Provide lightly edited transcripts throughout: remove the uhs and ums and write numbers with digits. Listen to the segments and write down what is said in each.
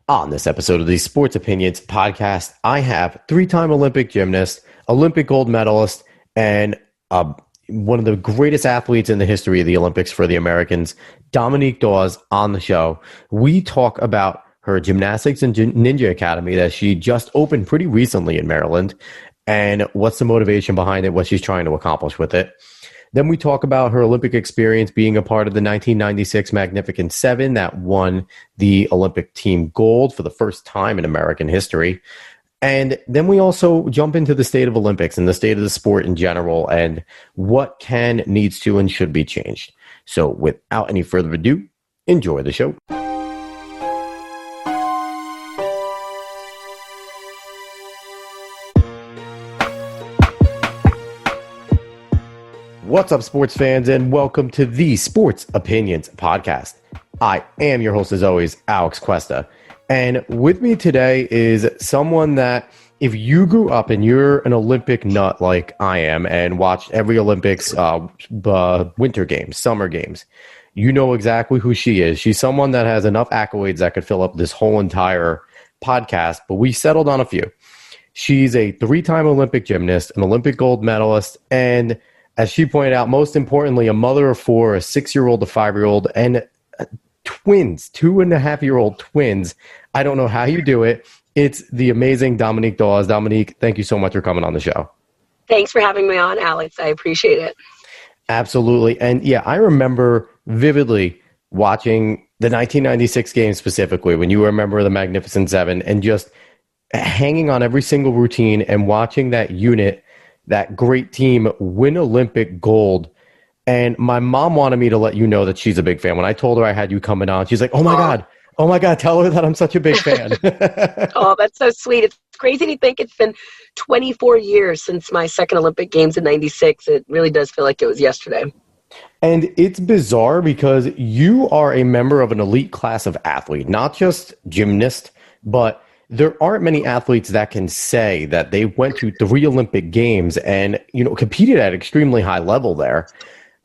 On this episode of the Sports Opinions podcast, I have three-time Olympic gymnast, Olympic gold medalist, and one of the greatest athletes in the history of the Olympics for the Americans, Dominique Dawes, on the show. We talk about her gymnastics and ninja academy that she just opened pretty recently in Maryland, and what's the motivation behind it, what she's trying to accomplish with it. Then we talk about her Olympic experience being a part of the 1996 Magnificent Seven that won the Olympic team gold for the first time in American history. And then we also jump into the state of Olympics and the state of the sport in general and what can, needs to, and should be changed. So without any further ado, enjoy the show. What's up, sports fans, and welcome to the Sports Opinions podcast. I am your host, as always, Alex Cuesta. And with me today is someone that, if you grew up and you're an Olympic nut like I am and watched every Olympics, winter games, summer games, you know exactly who she is. She's someone that has enough accolades that could fill up this whole entire podcast, but we settled on a few. She's a three-time Olympic gymnast, an Olympic gold medalist, and as she pointed out, most importantly, a mother of four, a 6-year-old, a 5-year-old, and twins, 2.5-year-old twins. I don't know how you do it. It's the amazing Dominique Dawes. Dominique, thank you so much for coming on the show. Thanks for having me on, Alex. I appreciate it. Absolutely. And yeah, I remember vividly watching the 1996 games specifically when you were a member of the Magnificent Seven and just hanging on every single routine and watching that unit, that great team, win Olympic gold. And my mom wanted me to let you know that she's a big fan. When I told her I had you coming on, she's like, oh my God, tell her that I'm such a big fan. Oh, that's so sweet. It's crazy to think it's been 24 years since my second Olympic Games in 96. It really does feel like it was yesterday. And it's bizarre because you are a member of an elite class of athlete, not just gymnast, but there aren't many athletes that can say that they went to 3 Olympic Games and, competed at extremely high level there.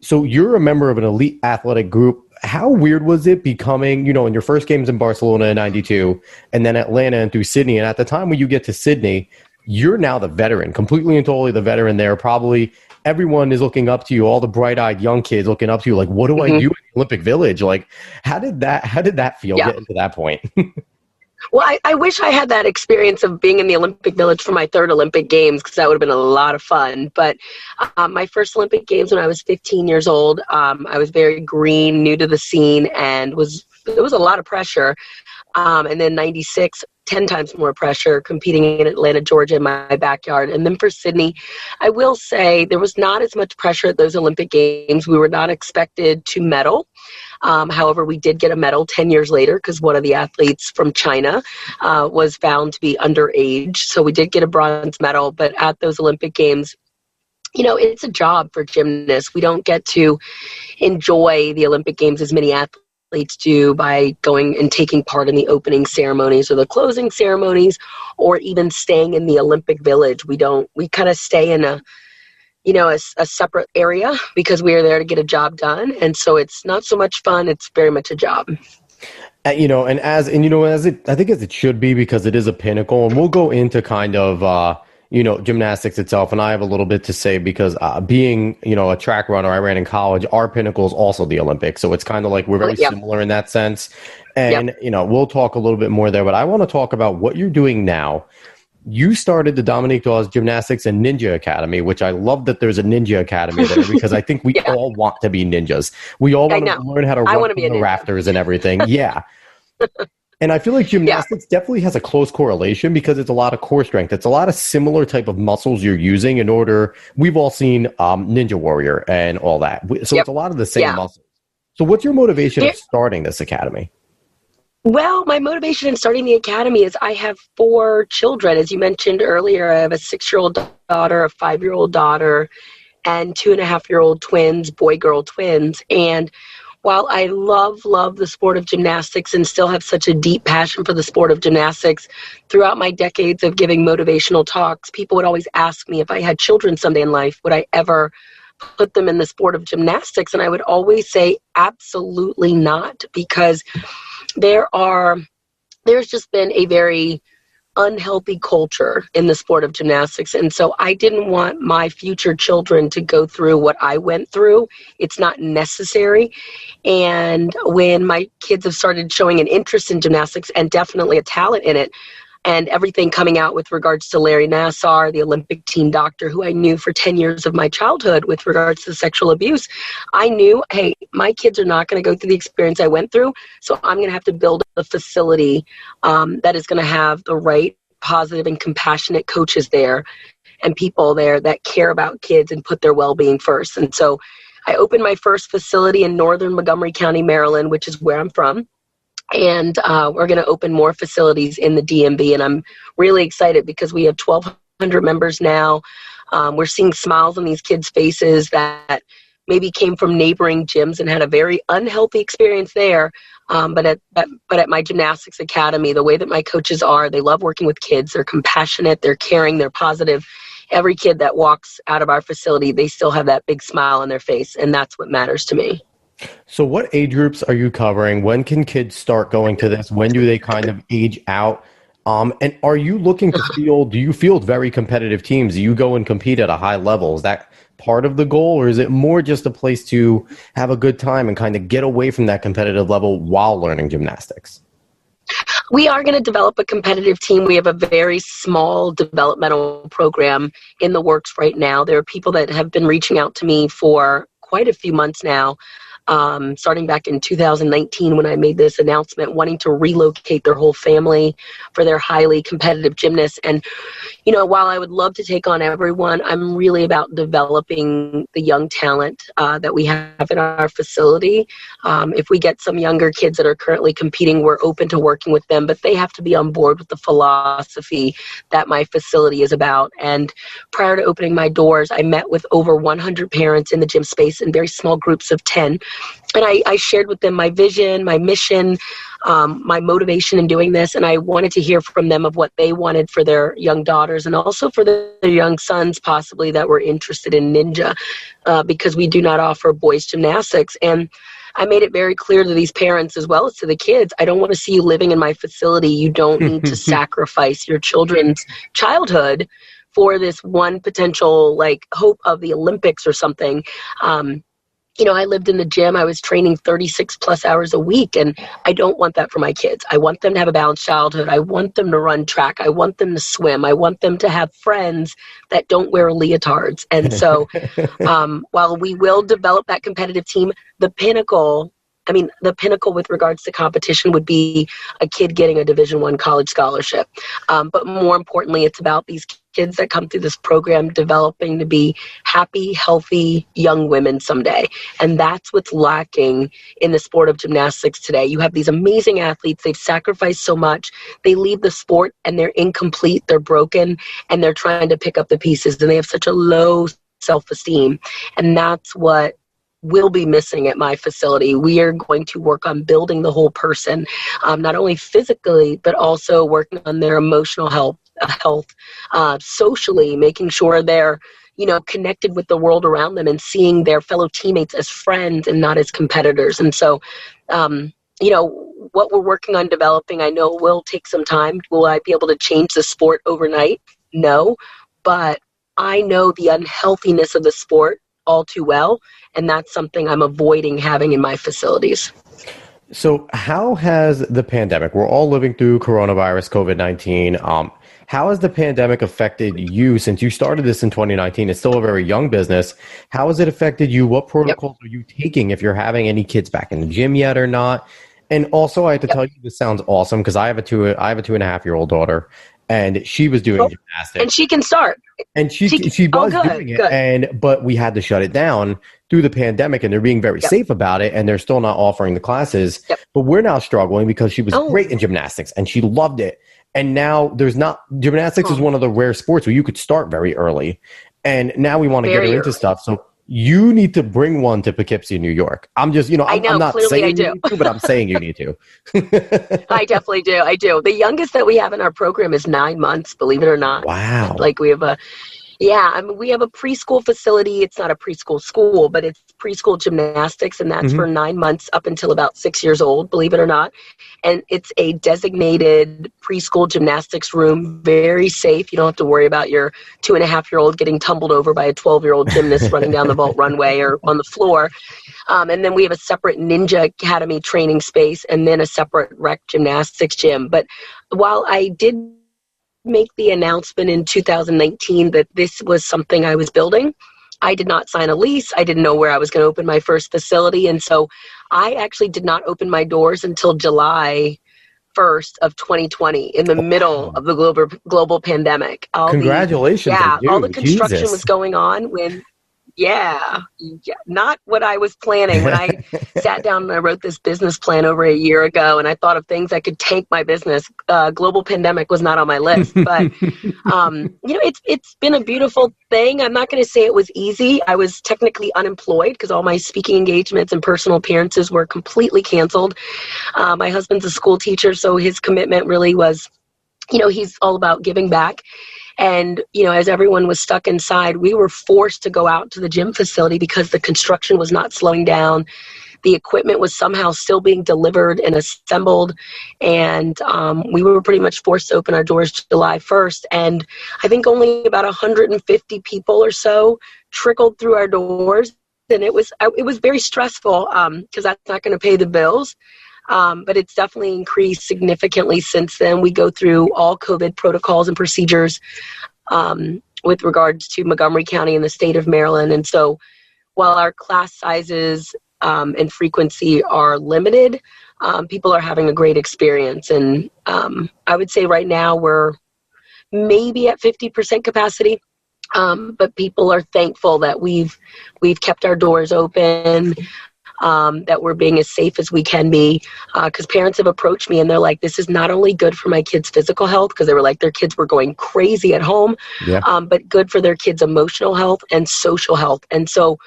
So you're a member of an elite athletic group. How weird was it becoming, in your first games in Barcelona in 92 and then Atlanta and through Sydney? And at the time when you get to Sydney, you're now the veteran, completely and totally the veteran there. Probably everyone is looking up to you, all the bright-eyed young kids looking up to you, like, what do I do in the Olympic Village? Like, how did that feel getting to that point? Well, I wish I had that experience of being in the Olympic Village for my third Olympic Games because that would have been a lot of fun. But my first Olympic Games when I was 15 years old, I was very green, new to the scene, and there was a lot of pressure. And then 96, 10 times more pressure competing in Atlanta, Georgia, in my backyard. And then for Sydney, I will say there was not as much pressure at those Olympic Games. We were not expected to medal. However, we did get a medal 10 years later because one of the athletes from China was found to be underage. So we did get a bronze medal. But at those Olympic Games, it's a job for gymnasts. We don't get to enjoy the Olympic Games as many athletes do by going and taking part in the opening ceremonies or the closing ceremonies or even staying in the Olympic Village. We kind of stay in a separate area because we are there to get a job done. And so it's not so much fun. It's very much a job. I think as it should be because it is a pinnacle, and we'll go into kind of, gymnastics itself. And I have a little bit to say because being, a track runner, I ran in college, our pinnacle is also the Olympics. So it's kind of like we're very similar in that sense. And, we'll talk a little bit more there, but I want to talk about what you're doing now. You started the Dominique Dawes Gymnastics and Ninja Academy, which I love that there's a Ninja Academy there because I think we all want to be ninjas. We all want to learn how to run from the rafters and everything. Yeah. And I feel like gymnastics definitely has a close correlation because it's a lot of core strength. It's a lot of similar type of muscles you're using in order. We've all seen Ninja Warrior and all that. So it's a lot of the same muscles. So what's your motivation of starting this academy? Well, my motivation in starting the academy is I have 4 children. As you mentioned earlier, I have a 6-year-old daughter, a 5-year-old daughter, and 2.5-year-old twins, boy-girl twins. And while I love the sport of gymnastics and still have such a deep passion for the sport of gymnastics, throughout my decades of giving motivational talks, people would always ask me if I had children someday in life, would I ever put them in the sport of gymnastics? And I would always say absolutely not, because there are there's just been a very unhealthy culture in the sport of gymnastics. And so I didn't want my future children to go through what I went through. It's not necessary. And when my kids have started showing an interest in gymnastics and definitely a talent in it, and everything coming out with regards to Larry Nassar, the Olympic team doctor who I knew for 10 years of my childhood with regards to sexual abuse, I knew, hey, my kids are not going to go through the experience I went through, so I'm going to have to build a facility that is going to have the right positive and compassionate coaches there and people there that care about kids and put their well-being first. And so I opened my first facility in northern Montgomery County, Maryland, which is where I'm from. And we're going to open more facilities in the DMV. And I'm really excited because we have 1,200 members now. We're seeing smiles on these kids' faces that maybe came from neighboring gyms and had a very unhealthy experience there. But at my gymnastics academy, the way that my coaches are, they love working with kids. They're compassionate, they're caring, they're positive. Every kid that walks out of our facility, they still have that big smile on their face. And that's what matters to me. So what age groups are you covering? When can kids start going to this? When do they kind of age out? And are you looking to field, do you field very competitive teams? Do you go and compete at a high level? Is that part of the goal, or is it more just a place to have a good time and kind of get away from that competitive level while learning gymnastics? We are going to develop a competitive team. We have a very small developmental program in the works right now. There are people that have been reaching out to me for quite a few months now. Starting back in 2019 when I made this announcement, wanting to relocate their whole family for their highly competitive gymnasts. And, you know, while I would love to take on everyone, I'm really about developing the young talent that we have in our facility. If we get some younger kids that are currently competing, we're open to working with them, but they have to be on board with the philosophy that my facility is about. And prior to opening my doors, I met with over 100 parents in the gym space in very small groups of 10. And I shared with them my vision, my mission, my motivation in doing this. And I wanted to hear from them of what they wanted for their young daughters and also for their young sons possibly that were interested in ninja because we do not offer boys gymnastics. And I made it very clear to these parents as well as to the kids, I don't want to see you living in my facility. You don't need to sacrifice your children's childhood for this one potential like hope of the Olympics or something. You know, I lived in the gym. I was training 36 plus hours a week, and I don't want that for my kids. I want them to have a balanced childhood. I want them to run track. I want them to swim. I want them to have friends that don't wear leotards. And so while we will develop that competitive team, the pinnacle with regards to competition would be a kid getting a Division I college scholarship. But more importantly, it's about these kids that come through this program developing to be happy, healthy young women someday. And that's what's lacking in the sport of gymnastics today. You have these amazing athletes. They've sacrificed so much. They leave the sport and they're incomplete. They're broken and they're trying to pick up the pieces and they have such a low self-esteem. And that's what will be missing at my facility. We are going to work on building the whole person, not only physically, but also working on their emotional health, socially, making sure they're, you know, connected with the world around them and seeing their fellow teammates as friends and not as competitors. And so, you know, what we're working on developing, I know will take some time. Will I be able to change the sport overnight? No, but I know the unhealthiness of the sport all too well. And that's something I'm avoiding having in my facilities. So how has the pandemic, we're all living through coronavirus, COVID-19. How has the pandemic affected you since you started this in 2019? It's still a very young business. How has it affected you? What protocols are you taking if you're having any kids back in the gym yet or not? And also I have to tell you, this sounds awesome because I have a 2.5-year-old daughter. And she was doing gymnastics. And she can start. And she was doing it. But we had to shut it down through the pandemic, and they're being very safe about it, and they're still not offering the classes. But we're now struggling because she was great in gymnastics, and she loved it. And now gymnastics is one of the rare sports where you could start very early. And now we want to get her into stuff. So you need to bring one to Poughkeepsie, New York. I'm just, I'm not saying you need to, but I'm saying you need to. I definitely do. I do. The youngest that we have in our program is 9 months, believe it or not. Wow. Like we have Yeah, I mean, we have a preschool facility. It's not a preschool school, but it's preschool gymnastics, and that's for 9 months up until about 6 years old, believe it or not. And it's a designated preschool gymnastics room, very safe. You don't have to worry about your 2.5-year-old getting tumbled over by a 12-year-old gymnast running down the vault runway or on the floor. And then we have a separate Ninja Academy training space and then a separate rec gymnastics gym. But while I did make the announcement in 2019 that this was something I was building, I did not sign a lease. I didn't know where I was going to open my first facility. And so I actually did not open my doors until July 1st of 2020, in the middle of the global pandemic. Congratulations. All the construction was going on when, not what I was planning. When I sat down and I wrote this business plan over a year ago, and I thought of things that could tank my business, global pandemic was not on my list. But, it's been a beautiful thing. I'm not going to say it was easy. I was technically unemployed because all my speaking engagements and personal appearances were completely canceled. My husband's a school teacher, so his commitment really was, he's all about giving back. And, as everyone was stuck inside, we were forced to go out to the gym facility because the construction was not slowing down. The equipment was somehow still being delivered and assembled. And we were pretty much forced to open our doors July 1st. And I think only about 150 people or so trickled through our doors. And it was very stressful because that's not going to pay the bills. But it's definitely increased significantly since then. We go through all COVID protocols and procedures with regards to Montgomery County and the state of Maryland. And so while our class sizes and frequency are limited, people are having a great experience. And I would say right now we're maybe at 50% capacity. But people are thankful that we've kept our doors open, that we're being as safe as we can be, because parents have approached me and they're like, this is not only good for my kids' physical health, because they were like, their kids were going crazy at home, but good for their kids' emotional health and social health. And so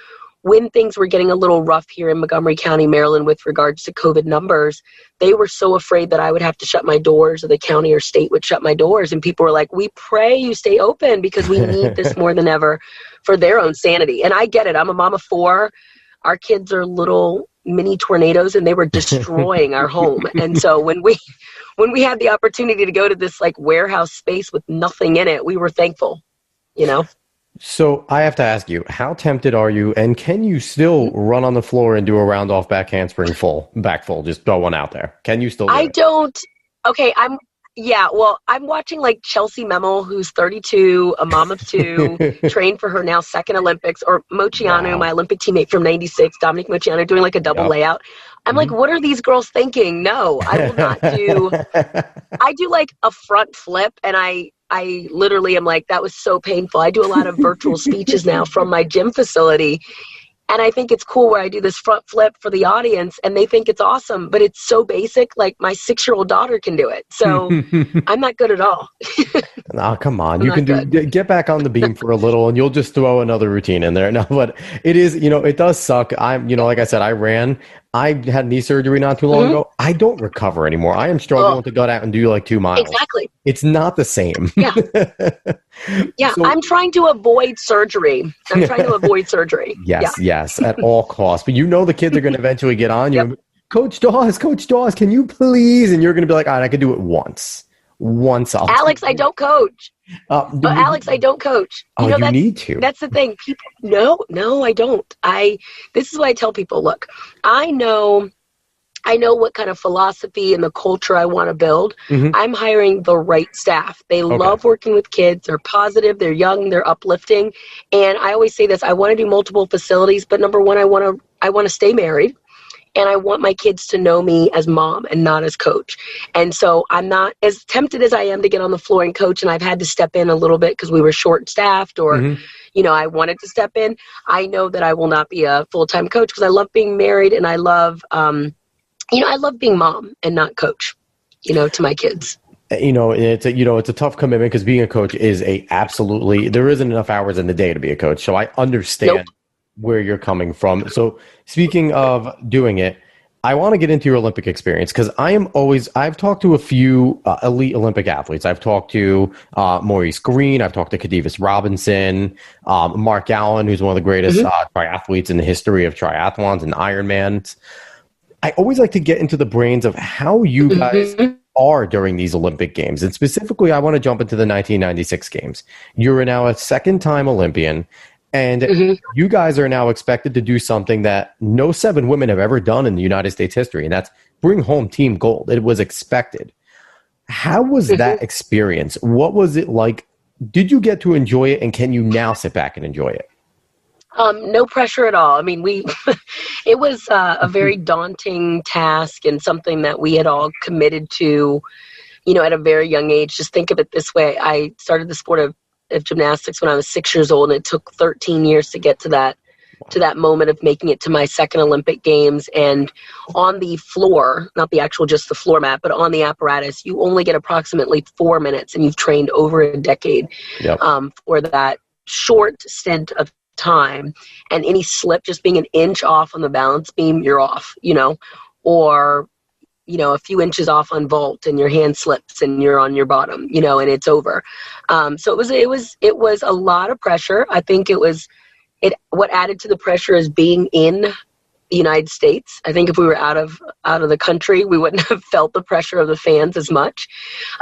when things were getting a little rough here in Montgomery County, Maryland, with regards to COVID numbers, they were so afraid that I would have to shut my doors or the county or state would shut my doors. And people were like, we pray you stay open because we need this more than ever for their own sanity. And I get it. I'm a mom of 4. Our kids are little mini tornadoes and they were destroying our home. And so when we had the opportunity to go to this like warehouse space with nothing in it, we were thankful, So I have to ask you, how tempted are you, and can you still run on the floor and do a round off back handspring back full? Just throw one out there. Can you still do it? Don't. Okay, I'm watching like Chelsea Memel, who's 32, a mom of 2, trained for her now second Olympics, or Mociano, my Olympic teammate from 96, Dominique Mociano, doing like a double layout. I'm like, what are these girls thinking? No, I will not do. I do like a front flip, and I literally am like, that was so painful. I do a lot of virtual speeches now from my gym facility. And I think it's cool where I do this front flip for the audience and they think it's awesome, but it's so basic. Like my 6-year-old daughter can do it. So I'm not good at all. Oh, come on. You can get back on the beam for a little and you'll just throw another routine in there. No, but it is, it does suck. Like I said, I had knee surgery not too long ago. I don't recover anymore. I am struggling to go out and do like 2 miles. Exactly. It's not the same. Yeah. So, I'm trying to avoid surgery. Yes, at all costs. But the kids are going to eventually get on you. Coach Dawes, can you please? And you're going to be like, all right, I can do it once. Alex, I don't coach. Alex, I don't coach. You need to. That's the thing. People, no, I don't. This is what I tell people. Look, I know what kind of philosophy and the culture I want to build. I'm hiring the right staff. They love working with kids. They're positive. They're young. They're uplifting. And I always say this: I want to do multiple facilities, but number one, I want to stay married. And I want my kids to know me as mom and not as coach. And so I'm not as tempted as I am to get on the floor and coach. And I've had to step in a little bit because we were short staffed or, I wanted to step in. I know that I will not be a full-time coach because I love being married and I love, I love being mom and not coach, to my kids. It's a tough commitment because being a coach is there isn't enough hours in the day to be a coach. So I understand where you're coming from. So speaking of doing it, I want to get into your Olympic experience because I've talked to a few elite Olympic athletes. I've talked to Maurice Green. I've talked to Kadivas Robinson, Mark Allen, who's one of the greatest triathletes in the history of triathlons and Ironmans. I always like to get into the brains of how you guys are during these Olympic Games. And specifically, I want to jump into the 1996 Games. You're now a second-time Olympian. And you guys are now expected to do something that no 7 women have ever done in the United States history, and that's bring home team gold. It was expected. How was that experience? What was it like? Did you get to enjoy it, and can you now sit back and enjoy it? No pressure at all. I mean, it was a very daunting task and something that we had all committed to, at a very young age. Just think of it this way. I started the sport of gymnastics when I was 6 years old, and it took 13 years to get to that moment of making it to my second Olympic Games. And on the floor, not the actual just the floor mat, but on the apparatus, you only get approximately 4 minutes, and you've trained over a decade for that short stint of time. And any slip, just being an inch off on the balance beam, you're off, or a few inches off on vault and your hand slips and you're on your bottom, and it's over. So it was a lot of pressure. I think what added to the pressure is being in the United States. I think if we were out of the country, we wouldn't have felt the pressure of the fans as much.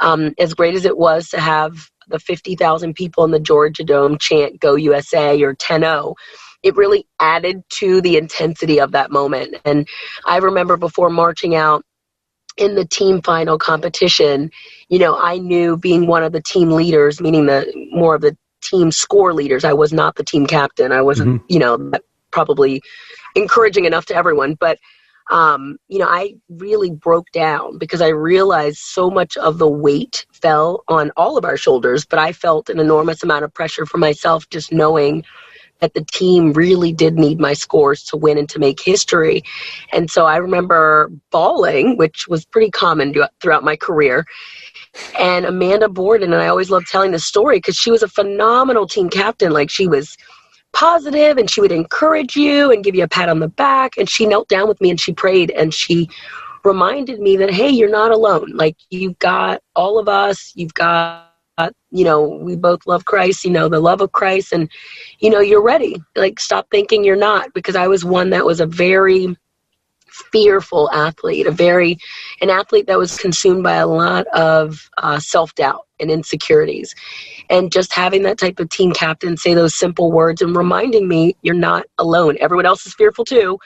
As great as it was to have the 50,000 people in the Georgia Dome chant "Go USA" or 10-0, it really added to the intensity of that moment. And I remember before marching out in the team final competition, I knew, being one of the team leaders, meaning more of the team score leaders. I was not the team captain. I wasn't, probably encouraging enough to everyone. But, I really broke down because I realized so much of the weight fell on all of our shoulders, but I felt an enormous amount of pressure for myself, just knowing that the team really did need my scores to win and to make history. And so I remember bawling, which was pretty common throughout my career. And Amanda Borden, and I always love telling this story because she was a phenomenal team captain. Like, she was positive and she would encourage you and give you a pat on the back. And she knelt down with me and she prayed and she reminded me that, hey, you're not alone. Like, you've got all of us, you've got, we both love Christ, the love of Christ, and, you're ready. Like, stop thinking you're not, because I was one that was a very fearful athlete, an athlete that was consumed by a lot of self-doubt and insecurities. And just having that type of team captain say those simple words and reminding me, you're not alone. Everyone else is fearful too.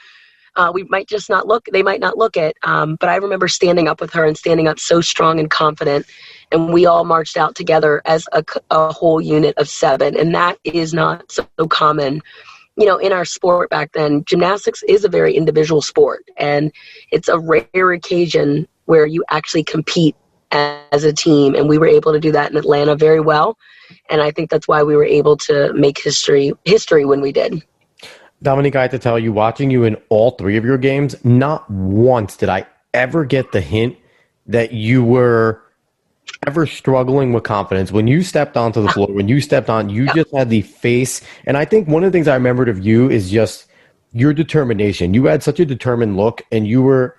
They might not look it. But I remember standing up with her and standing up so strong and confident. And we all marched out together as a whole unit of 7. And that is not so common, in our sport back then. Gymnastics is a very individual sport. And it's a rare occasion where you actually compete as a team. And we were able to do that in Atlanta very well. And I think that's why we were able to make history when we did. Dominique, I have to tell you, watching you in all 3 of your games, not once did I ever get the hint that you were ever struggling with confidence. When you stepped onto the floor, you just had the face. And I think one of the things I remembered of you is just your determination. You had such a determined look, and you were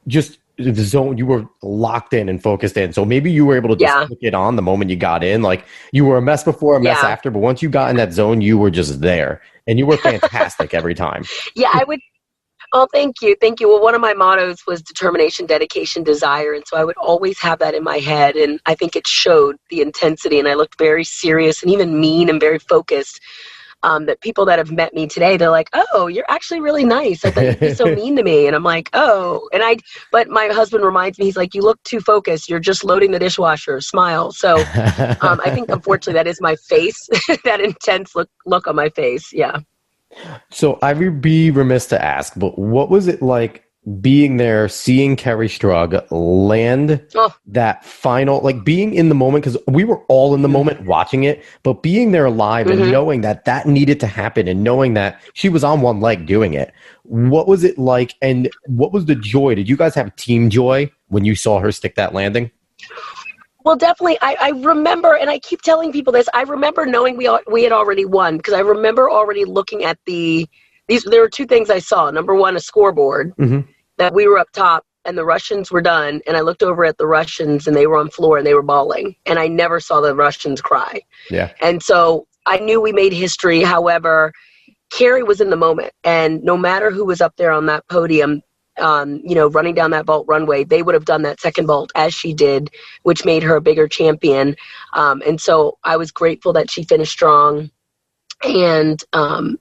just the zone. You were locked in and focused in. So maybe you were able to just click it on the moment you got in. Like, you were a mess before, a mess after, but once you got in that zone, you were just there. And you were fantastic every time. Yeah, I would. Oh, thank you. Thank you. Well, one of my mottos was determination, dedication, desire. And so I would always have that in my head. And I think it showed the intensity. And I looked very serious and even mean and very focused. That people that have met me today, they're like, oh, you're actually really nice. I thought you'd be so mean to me. And I'm like, oh. But my husband reminds me, he's like, you look too focused. You're just loading the dishwasher. Smile. So I think, unfortunately, that is my face, that intense look on my face. Yeah. So I would be remiss to ask, but what was it like being there, seeing Kerri Strug land that final, like being in the moment? Because we were all in the moment watching it, but being there live and knowing that needed to happen and knowing that she was on one leg doing it. What was it like, and what was the joy? Did you guys have team joy when you saw her stick that landing? Well, definitely. I remember, and I keep telling people this, I remember knowing we had already won, because I remember already looking at there were 2 things I saw. Number one, a scoreboard, that we were up top and the Russians were done, and I looked over at the Russians and they were on floor and they were bawling, and I never saw the Russians cry. Yeah. And so I knew we made history. However, Carrie was in the moment, and no matter who was up there on that podium, running down that vault runway, they would have done that second vault as she did, which made her a bigger champion. And so I was grateful that she finished strong and,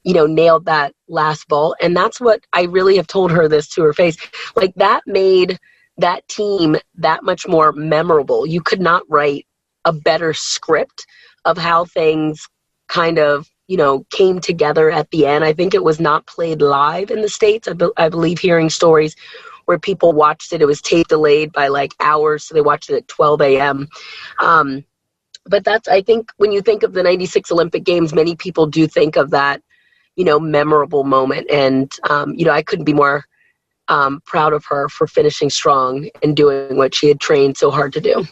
nailed that last vault. And that's what I really have told her this to her face. Like, that made that team that much more memorable. You could not write a better script of how things kind of, came together at the end. I think it was not played live in the States. I believe hearing stories where people watched it. It was tape delayed by like hours. So they watched it at 12 a.m. But I think when you think of the 96 Olympic Games, many people do think of that, memorable moment. And, I couldn't be more proud of her for finishing strong and doing what she had trained so hard to do.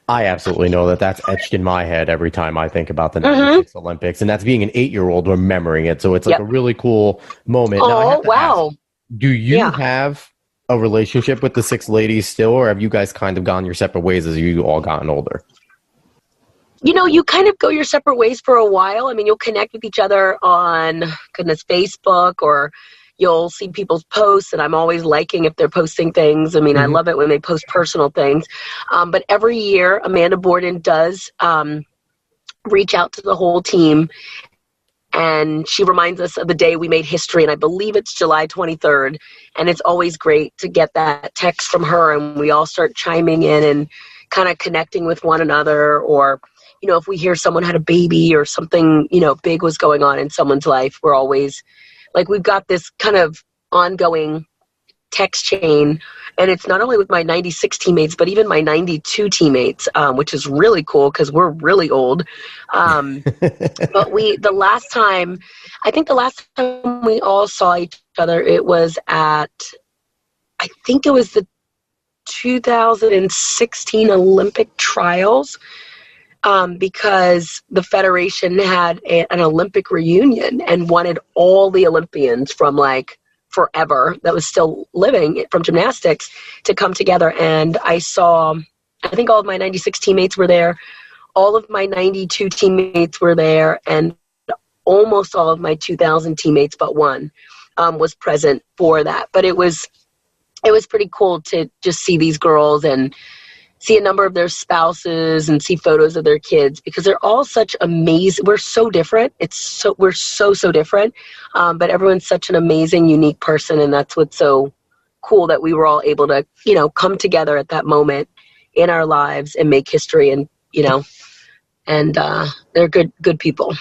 I absolutely know that that's etched in my head every time I think about the 96 Olympics, and that's being an 8-year-old remembering it. So it's like a really cool moment. Oh, wow. Ask, do you have a relationship with the 6 ladies still, or have you guys kind of gone your separate ways as you all gotten older? You kind of go your separate ways for a while. I mean, you'll connect with each other on, Facebook, or you'll see people's posts, and I'm always liking if they're posting things. I mean, I love it when they post personal things. But every year, Amanda Borden does reach out to the whole team, and she reminds us of the day we made history, and I believe it's July 23rd. And it's always great to get that text from her, and we all start chiming in and kind of connecting with one another. Or, if we hear someone had a baby or something, big was going on in someone's life, we're always like, we've got this kind of ongoing text chain, and it's not only with my 96 teammates, but even my 92 teammates, which is really cool because we're really old. But the last time we all saw each other, it was I think it was the 2016 Olympic trials. Because the Federation had an Olympic reunion and wanted all the Olympians from like forever that was still living from gymnastics to come together. And I think all of my 96 teammates were there. All of my 92 teammates were there. And almost all of my 2000 teammates, but one, was present for that. But it was pretty cool to just see these girls and see a number of their spouses and see photos of their kids, because they're all such amazing. We're so different. We're so different. But everyone's such an amazing, unique person. And that's what's so cool, that we were all able to, come together at that moment in our lives and make history. And, they're good people.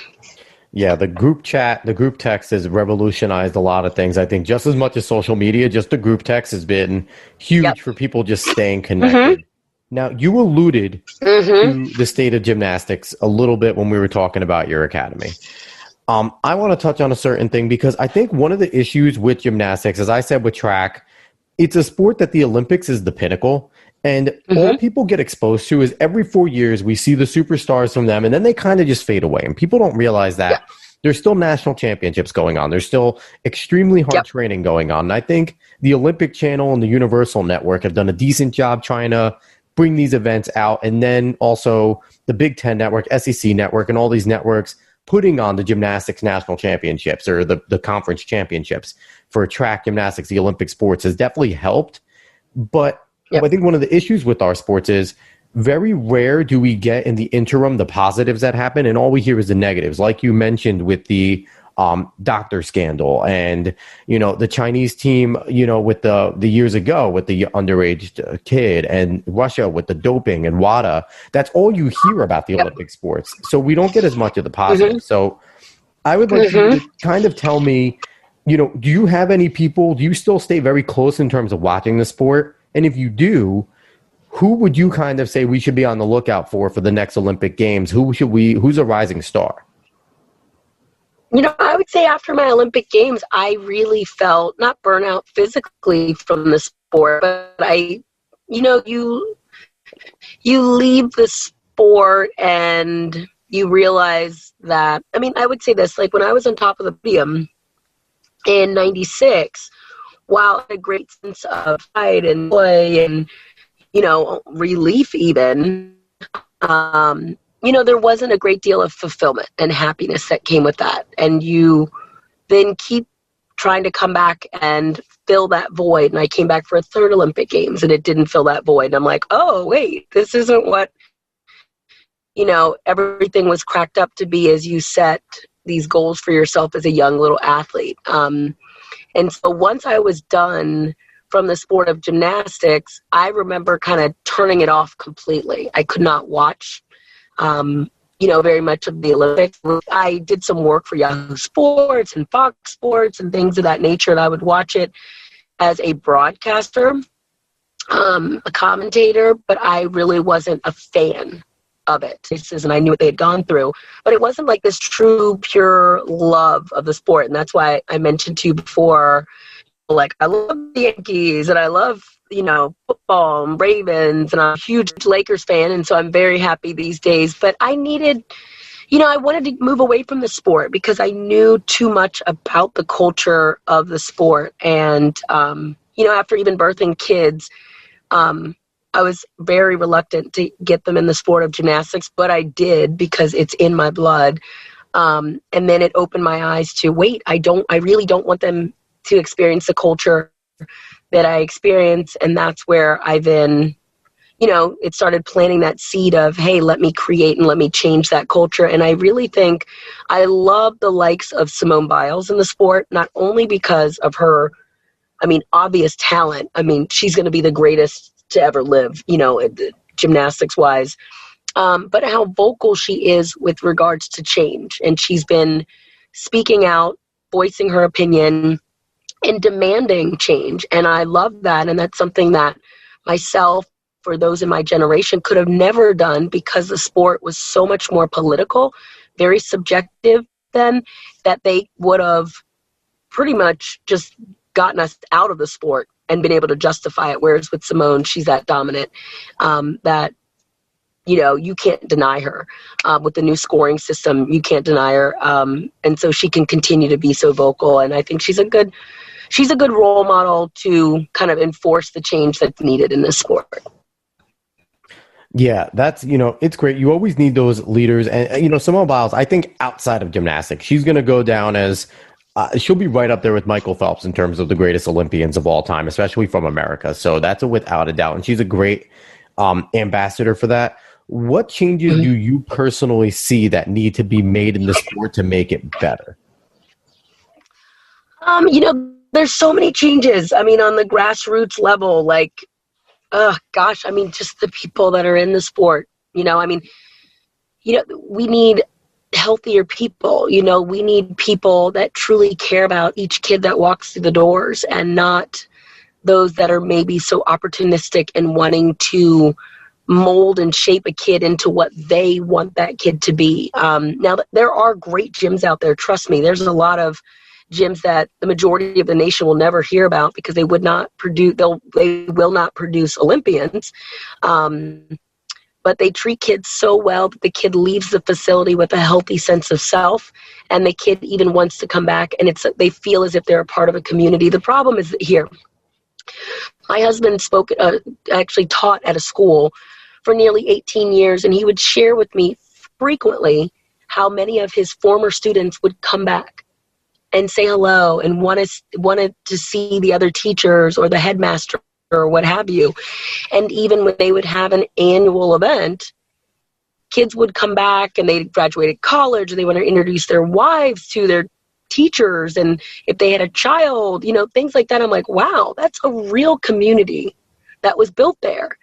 Yeah, the group chat, the group text has revolutionized a lot of things. I think just as much as social media, just the group text has been huge for people just staying connected. Now, you alluded to the state of gymnastics a little bit when we were talking about your academy. I want to touch on a certain thing, because I think one of the issues with gymnastics, as I said with track, it's a sport that the Olympics is the pinnacle. And all people get exposed to is every 4 years we see the superstars from them, and then they kind of just fade away. And people don't realize that there's still national championships going on. There's still extremely hard training going on. And I think the Olympic Channel and the Universal Network have done a decent job trying to bring these events out, and then also the Big Ten Network, SEC Network, and all these networks putting on the gymnastics national championships, or the conference championships for track, gymnastics, the Olympic sports, has definitely helped. But I think one of the issues with our sports is very rare do we get in the interim the positives that happen, and all we hear is the negatives, like you mentioned with the doctor scandal, and the Chinese team, with the years ago with the underage kid, and Russia with the doping and WADA. That's all you hear about the Olympic sports, so we don't get as much of the positive. So I would like you to kind of tell me, do you have any people, do you still stay very close in terms of watching the sport? And if you do, who would you kind of say we should be on the lookout for the next Olympic Games? Who's a rising star? I would say after my Olympic Games, I really felt not burnout physically from the sport, but you leave the sport and you realize that, I would say this, like when I was on top of the podium in 96, while a great sense of pride and joy and, relief even, there wasn't a great deal of fulfillment and happiness that came with that. And you then keep trying to come back and fill that void. And I came back for a third Olympic Games and it didn't fill that void. And I'm like, oh, wait, this isn't what, everything was cracked up to be as you set these goals for yourself as a young little athlete. And so once I was done from the sport of gymnastics, I remember kind of turning it off completely. I could not watch, very much of the Olympics. I did some work for Yahoo Sports and Fox Sports and things of that nature, and I would watch it as a broadcaster, a commentator, but I really wasn't a fan of it. And I knew what they had gone through, but it wasn't like this true, pure love of the sport. And that's why I mentioned to you before, like, I love the Yankees and I love, football and Ravens, and I'm a huge Lakers fan. And so I'm very happy these days, but I needed, I wanted to move away from the sport because I knew too much about the culture of the sport. And, after even birthing kids, I was very reluctant to get them in the sport of gymnastics, but I did because it's in my blood. And then it opened my eyes to, wait, I really don't want them to experience the culture that I experience. And that's where I then, it started planting that seed of, hey, let me create and let me change that culture. And I really think I love the likes of Simone Biles in the sport, not only because of her, obvious talent. She's going to be the greatest to ever live, gymnastics wise, but how vocal she is with regards to change. And she's been speaking out, voicing her opinion, and demanding change. And I love that. And that's something that myself, for those in my generation, could have never done because the sport was so much more political, very subjective then, that they would have pretty much just gotten us out of the sport and been able to justify it. Whereas with Simone, she's that dominant that, you can't deny her. With the new scoring system, you can't deny her. And so she can continue to be so vocal. And I think she's a good role model to kind of enforce the change that's needed in this sport. Yeah, that's, it's great. You always need those leaders. And, Simone Biles, I think outside of gymnastics, she's going to go down as, she'll be right up there with Michael Phelps in terms of the greatest Olympians of all time, especially from America. So that's without a doubt. And she's a great ambassador for that. What changes do you personally see that need to be made in the sport to make it better? There's so many changes. On the grassroots level, just the people that are in the sport, we need healthier people. We need people that truly care about each kid that walks through the doors and not those that are maybe so opportunistic and wanting to mold and shape a kid into what they want that kid to be. Now, there are great gyms out there. Trust me, there's a lot of gyms that the majority of the nation will never hear about because they will not produce Olympians. But they treat kids so well that the kid leaves the facility with a healthy sense of self, and the kid even wants to come back, and they feel as if they're a part of a community. The problem is that here, my husband actually taught at a school for nearly 18 years, and he would share with me frequently how many of his former students would come back and say hello and wanted to see the other teachers or the headmaster or what have you. And even when they would have an annual event, kids would come back and they graduated college, they want to introduce their wives to their teachers, and if they had a child, things like that. I'm like, wow, that's a real community that was built there.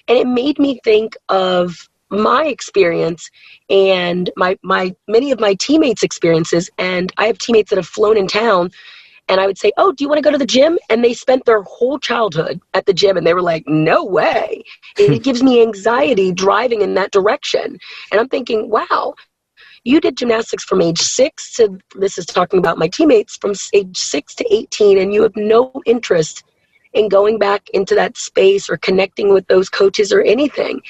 And it made me think of my experience and many of my teammates' experiences. And I have teammates that have flown in town, and I would say, oh, do you want to go to the gym? And they spent their whole childhood at the gym, and they were like, no way. It gives me anxiety driving in that direction. And I'm thinking, wow, you did gymnastics from age 6 to, this is talking about my teammates, from age 6 to 18, and you have no interest in going back into that space or connecting with those coaches or anything.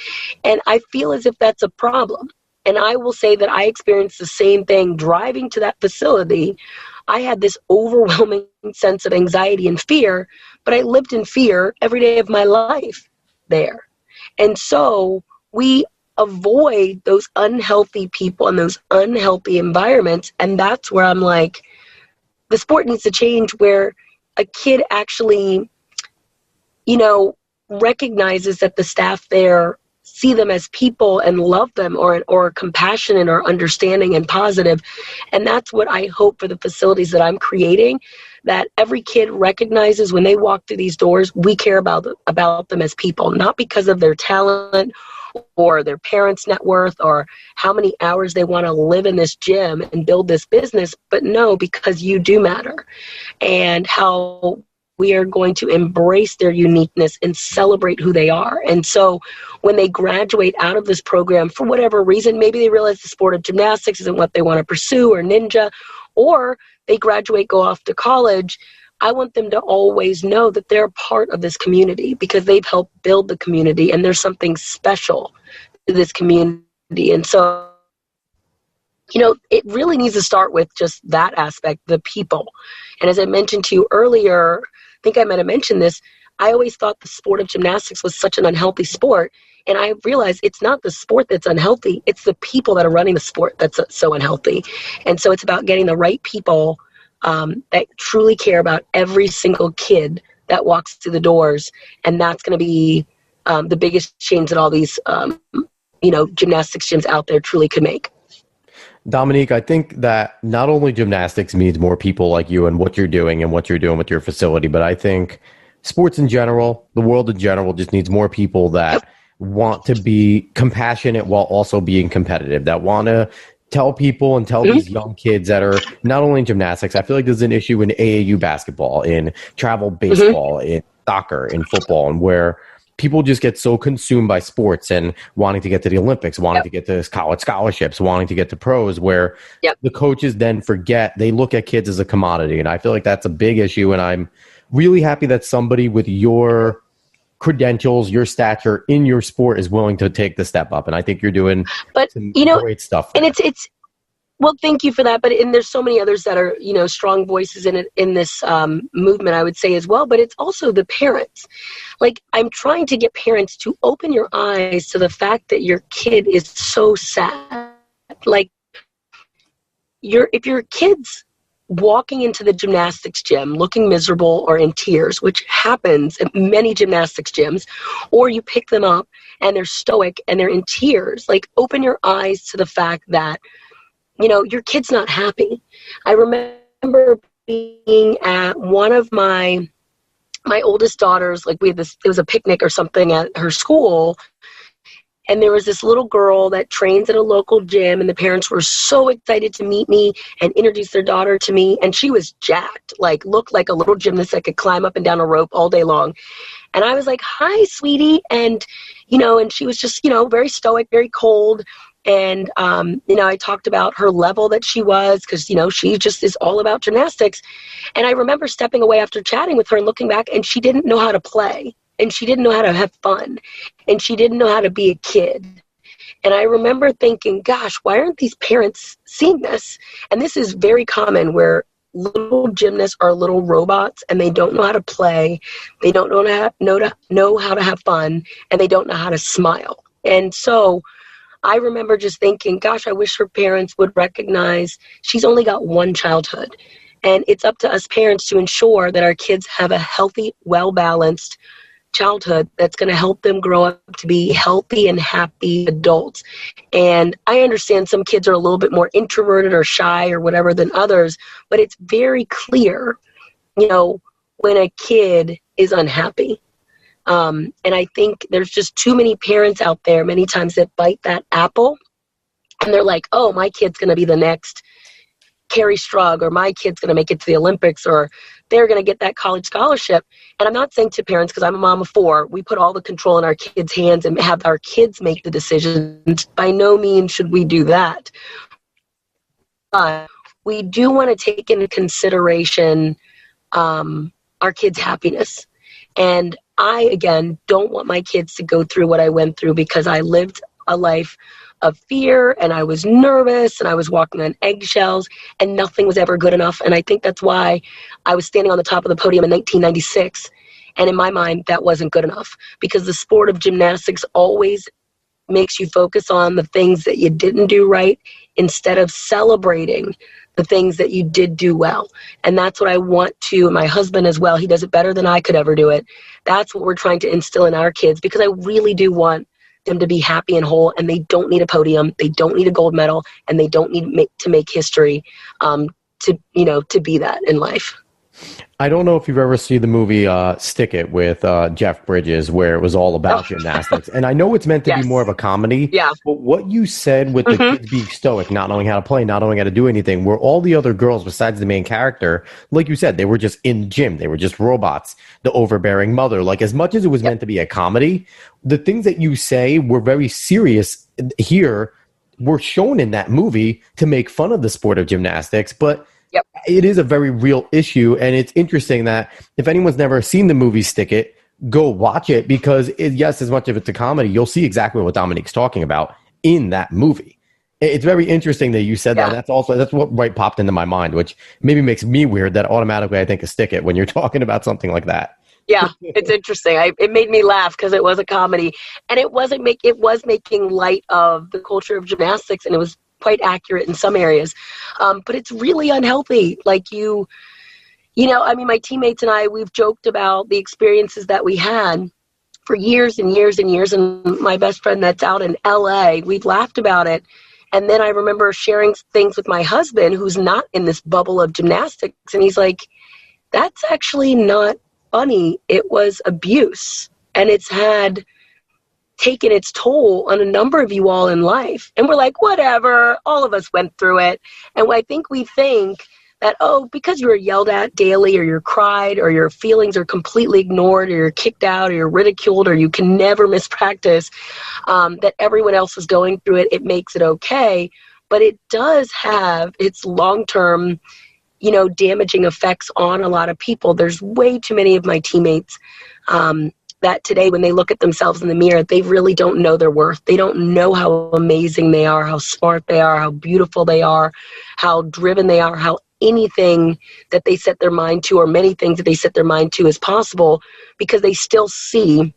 And I feel as if that's a problem. And I will say that I experienced the same thing driving to that facility I had this overwhelming sense of anxiety and fear, but I lived in fear every day of my life there. And so we avoid those unhealthy people and those unhealthy environments. And that's where I'm like, the sport needs to change, where a kid actually, recognizes that the staff there see them as people and love them, or compassionate or understanding and positive. And that's what I hope for the facilities that I'm creating, that every kid recognizes when they walk through these doors, we care about them as people, not because of their talent or their parents' net worth or how many hours they want to live in this gym and build this business, but no, because you do matter, and how we are going to embrace their uniqueness and celebrate who they are. And so when they graduate out of this program, for whatever reason, maybe they realize the sport of gymnastics isn't what they want to pursue, or ninja, or they graduate, go off to college, I want them to always know that they're part of this community, because they've helped build the community, and there's something special to this community. And so, it really needs to start with just that aspect, the people. And as I mentioned to you earlier, I think I might have mentioned this, I always thought the sport of gymnastics was such an unhealthy sport. And I realized it's not the sport that's unhealthy, it's the people that are running the sport that's so unhealthy. And so it's about getting the right people that truly care about every single kid that walks through the doors. And that's going to be the biggest change that all these, gymnastics gyms out there truly could make. Dominique, I think that not only gymnastics needs more people like you and what you're doing with your facility, but I think sports in general, the world in general, just needs more people that want to be compassionate while also being competitive, that want to tell people and tell these young kids that are not only in gymnastics. I feel like there's an issue in AAU basketball, in travel baseball, in soccer, in football, and where people just get so consumed by sports and wanting to get to the Olympics, wanting to get to college scholarships, wanting to get to pros, where the coaches then forget, they look at kids as a commodity. And I feel like that's a big issue. And I'm really happy that somebody with your credentials, your stature in your sport is willing to take the step up. And I think you're doing some great stuff there. And it's well, thank you for that. And there's so many others that are, strong voices in this movement, I would say as well. But it's also the parents. Like, I'm trying to get parents to open your eyes to the fact that your kid is so sad. Like, if your kid's walking into the gymnastics gym looking miserable or in tears, which happens at many gymnastics gyms, or you pick them up and they're stoic and they're in tears, like, open your eyes to the fact that your kid's not happy. I remember being at one of my oldest daughters, like, it was a picnic or something at her school, and there was this little girl that trains at a local gym, and the parents were so excited to meet me and introduce their daughter to me, and she was jacked, like, looked like a little gymnast that could climb up and down a rope all day long. And I was like, "Hi, sweetie," and and she was just very stoic, very cold. And, I talked about her level that she was, because, she just is all about gymnastics. And I remember stepping away after chatting with her and looking back, and she didn't know how to play, and she didn't know how to have fun, and she didn't know how to be a kid. And I remember thinking, gosh, why aren't these parents seeing this? And this is very common, where little gymnasts are little robots, and they don't know how to play, they don't know how to have fun, and they don't know how to smile. And so I remember just thinking, gosh, I wish her parents would recognize she's only got one childhood. And it's up to us parents to ensure that our kids have a healthy, well-balanced childhood that's going to help them grow up to be healthy and happy adults. And I understand some kids are a little bit more introverted or shy or whatever than others, but it's very clear, when a kid is unhappy. And I think there's just too many parents out there many times that bite that apple, and they're like, "Oh, my kid's going to be the next Carrie Strug, or my kid's going to make it to the Olympics, or they're going to get that college scholarship." And I'm not saying to parents, because I'm a mom of 4, we put all the control in our kids' hands and have our kids make the decisions. By no means should we do that. We do want to take into consideration our kids' happiness. And I, again, don't want my kids to go through what I went through, because I lived a life of fear, and I was nervous, and I was walking on eggshells, and nothing was ever good enough. And I think that's why I was standing on the top of the podium in 1996. And in my mind, that wasn't good enough, because the sport of gymnastics always makes you focus on the things that you didn't do right instead of celebrating the things that you did do well. And that's what I want to, and my husband as well, he does it better than I could ever do it. That's what we're trying to instill in our kids, because I really do want them to be happy and whole, and they don't need a podium, they don't need a gold medal, and they don't need to make history to be that in life. I don't know if you've ever seen the movie Stick It with Jeff Bridges, where it was all about gymnastics. And I know it's meant to be more of a comedy. Yeah. But what you said with the kids being stoic, not knowing how to play, not knowing how to do anything, where all the other girls besides the main character, like you said, they were just in the gym. They were just robots. The overbearing mother. Like, as much as it was meant to be a comedy, the things that you say were very serious here, were shown in that movie to make fun of the sport of gymnastics. But it is a very real issue, and it's interesting that if anyone's never seen the movie Stick It, go watch it, because yes, as much of it's a comedy, you'll see exactly what Dominique's talking about in that movie. It's very interesting that you said that. That's what popped into my mind, which maybe makes me weird that automatically I think of Stick It when you're talking about something like that. Yeah, it's interesting. It made me laugh because it was a comedy, and it was making light of the culture of gymnastics, and it was quite accurate in some areas, but it's really unhealthy. Like my teammates and I, we've joked about the experiences that we had for years and years and years, and my best friend that's out in LA, we've laughed about it. And then I remember sharing things with my husband, who's not in this bubble of gymnastics, and he's like, that's actually not funny. It was abuse, and it's had taken its toll on a number of you all in life. And we're like, whatever, all of us went through it. And I think we think that, because you're yelled at daily, or you're cried, or your feelings are completely ignored, or you're kicked out, or you're ridiculed, or you can never miss practice, that everyone else is going through it, it makes it okay. But it does have its long-term, damaging effects on a lot of people. There's way too many of my teammates that today, when they look at themselves in the mirror, they really don't know their worth. They don't know how amazing they are, how smart they are, how beautiful they are, how driven they are, how anything that they set their mind to, or many things that they set their mind to, is possible, because they still see,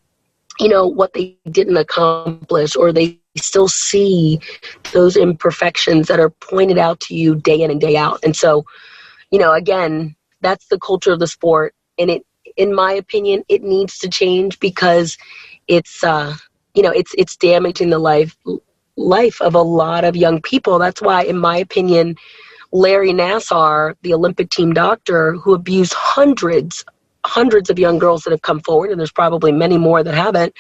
what they didn't accomplish, or they still see those imperfections that are pointed out to you day in and day out. And so, again, that's the culture of the sport, and in my opinion, it needs to change, because it's damaging the life of a lot of young people. That's why, in my opinion, Larry Nassar, the Olympic team doctor, who abused hundreds of young girls that have come forward, and there's probably many more that haven't,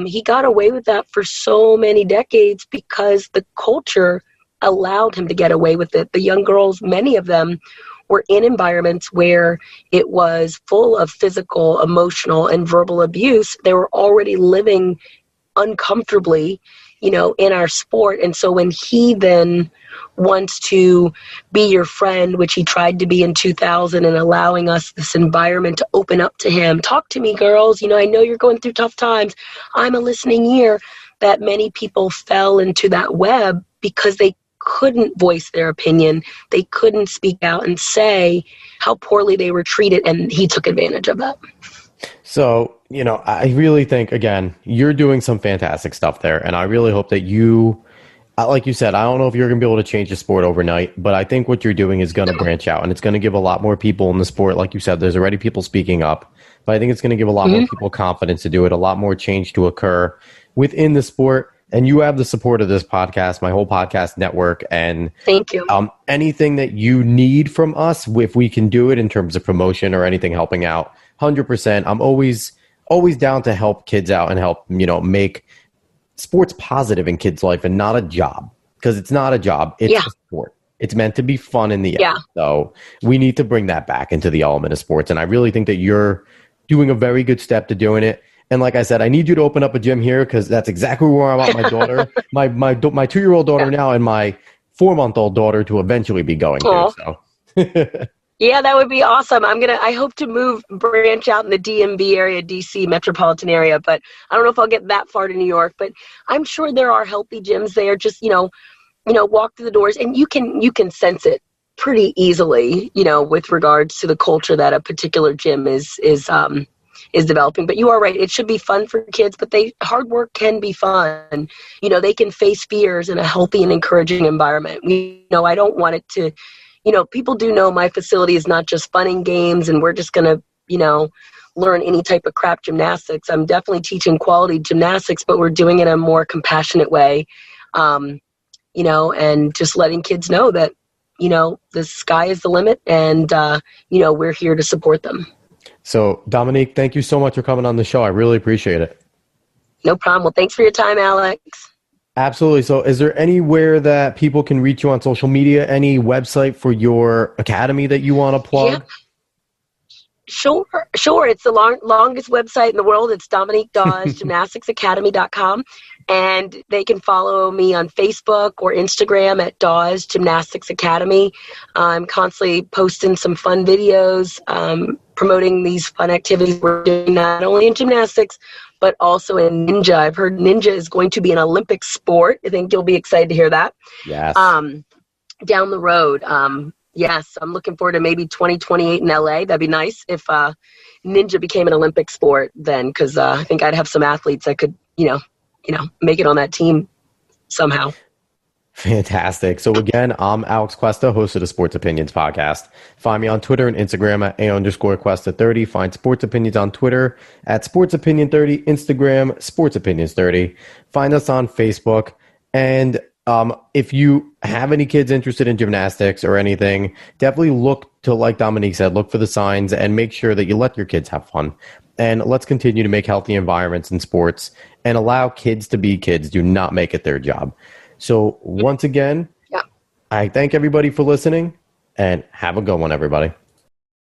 he got away with that for so many decades because the culture allowed him to get away with it. The young girls, many of them, were in environments where it was full of physical, emotional, and verbal abuse. They were already living uncomfortably, in our sport. And so when he then wants to be your friend, which he tried to be in 2000, and allowing us this environment to open up to him, talk to me, girls, I know you're going through tough times, I'm a listening ear, that many people fell into that web because they couldn't voice their opinion. They couldn't speak out and say how poorly they were treated, and he took advantage of that. So, I really think, again, you're doing some fantastic stuff there, and I really hope that you, like you said, I don't know if you're going to be able to change the sport overnight, but I think what you're doing is going to branch out, and it's going to give a lot more people in the sport. Like you said, there's already people speaking up, but I think it's going to give a lot more people confidence to do it, a lot more change to occur within the sport. And you have the support of this podcast, my whole podcast network, and thank you. Anything that you need from us, if we can do it in terms of promotion or anything helping out, 100%. I'm always down to help kids out and help, make sports positive in kids' life and not a job, because it's not a job. It's a sport. It's meant to be fun in the end. So we need to bring that back into the element of sports. And I really think that you're doing a very good step to doing it. And like I said, I need you to open up a gym here, because that's exactly where I want my daughter, my 2-year-old daughter now, and my 4-month-old daughter to eventually be going to. So Yeah, that would be awesome. I hope to branch out in the DMV area, DC metropolitan area, but I don't know if I'll get that far to New York, but I'm sure there are healthy gyms there. Just, walk through the doors and you can sense it pretty easily, with regards to the culture that a particular gym is developing. But you are right. It should be fun for kids, but hard work can be fun. They can face fears in a healthy and encouraging environment. I don't want it to, people do know my facility is not just fun and games and we're just going to, learn any type of crap gymnastics. I'm definitely teaching quality gymnastics, but we're doing it in a more compassionate way. And just letting kids know that, the sky is the limit and, we're here to support them. So, Dominique, thank you so much for coming on the show. I really appreciate it. No problem. Well, thanks for your time, Alex. Absolutely. So is there anywhere that people can reach you on social media? Any website for your academy that you want to plug? Yeah. Sure. It's the longest website in the world. It's Dominique Dawes, gymnasticsacademy.com. And they can follow me on Facebook or Instagram at Dawes Gymnastics Academy. I'm constantly posting some fun videos, promoting these fun activities we're doing not only in gymnastics, but also in ninja. I've heard ninja is going to be an Olympic sport. I think you'll be excited to hear that. Yes. Down the road. Yes, I'm looking forward to maybe 2028 in LA. That'd be nice if ninja became an Olympic sport then, because I think I'd have some athletes that could, make it on that team somehow. Fantastic. So again, I'm Alex Cuesta, host of the Sports Opinions podcast. Find me on Twitter and Instagram at @A_Cuesta30. Find Sports Opinions on Twitter at SportsOpinion30, Instagram, Sports Opinions 30. Find us on Facebook. And if you have any kids interested in gymnastics or anything, definitely look to, like Dominique said, look for the signs and make sure that you let your kids have fun. And let's continue to make healthy environments in sports and allow kids to be kids. Do not make it their job. So once again, I thank everybody for listening and have a good one, everybody.